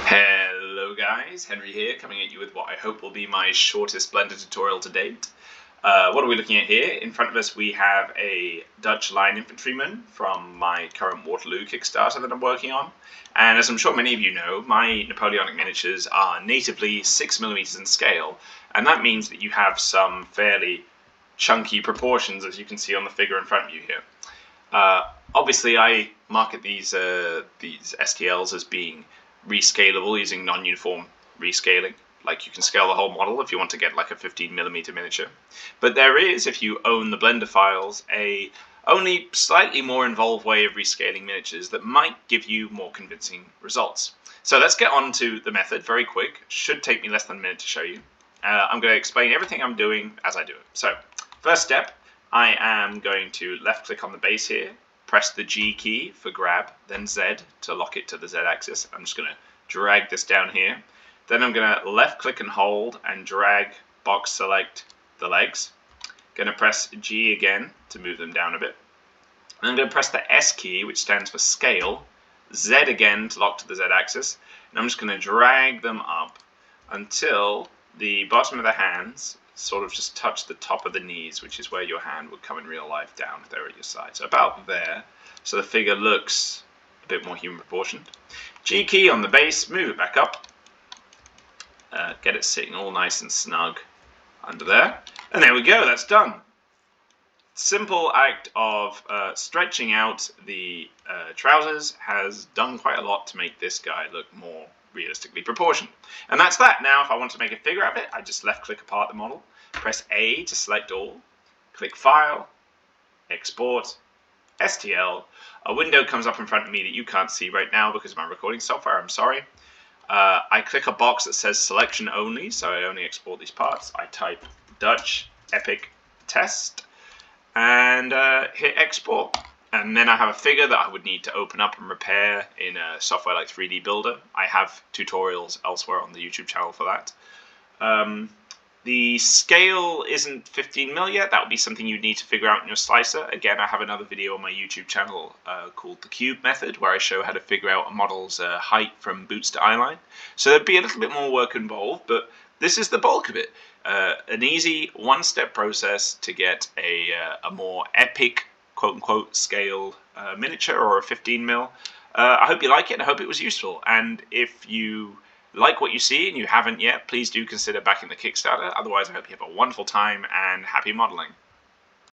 Hello guys, Henry here, coming at you with what I hope will be my shortest Blender tutorial to date. What are we looking at here? In front of us we have a Dutch line infantryman from my current Waterloo Kickstarter that I'm working on. And as I'm sure many of you know, my Napoleonic miniatures are natively 6mm in scale, and that means that you have some fairly chunky proportions, as you can see on the figure in front of you here. Obviously I market these STLs as being rescalable using non-uniform rescaling. Like, you can scale the whole model if you want to get like a 15mm miniature. But there is, if you own the Blender files, a only slightly more involved way of rescaling miniatures that might give you more convincing results. So let's get on to the method very quick. Should take me less than a minute to show you. I'm going to explain everything I'm doing as I do it. So first step, I am going to left click on the base here, press the G key for grab, then Z to lock it to the Z axis. I'm just going to drag this down here. Then I'm going to left click and hold and drag box select the legs. Going to press G again to move them down a bit. And I'm going to press the S key, which stands for scale, Z again to lock to the Z axis. And I'm just going to drag them up until the bottom of the hands sort of just touch the top of the knees, which is where your hand would come in real life down there at your side. So about there. So the figure looks a bit more human proportioned. G key on the base, move it back up. Get it sitting all nice and snug under there. And there we go, that's done. Simple act of stretching out the trousers has done quite a lot to make this guy look more realistically proportioned. And that's that. Now if I want to make a figure of it, I just left click apart the model, press A to select all, click File, Export, STL. A window comes up in front of me that you can't see right now because of my recording software, I'm sorry. I click a box that says selection only, so I only export these parts. I type Dutch Epic Test and hit export. And then I have a figure that I would need to open up and repair in a software like 3D Builder. I have tutorials elsewhere on the YouTube channel for that. The scale isn't 15mm yet. That would be something you'd need to figure out in your slicer. Again, I have another video on my YouTube channel called the Cube Method, where I show how to figure out a model's height from boots to eyeline. So there'd be a little bit more work involved, but this is the bulk of it. An easy one-step process to get a more epic, quote-unquote, scale miniature or a 15mm. I hope you like it, and I hope it was useful. And if you like what you see and you haven't yet, please do consider backing the Kickstarter. Otherwise, I hope you have a wonderful time and happy modeling.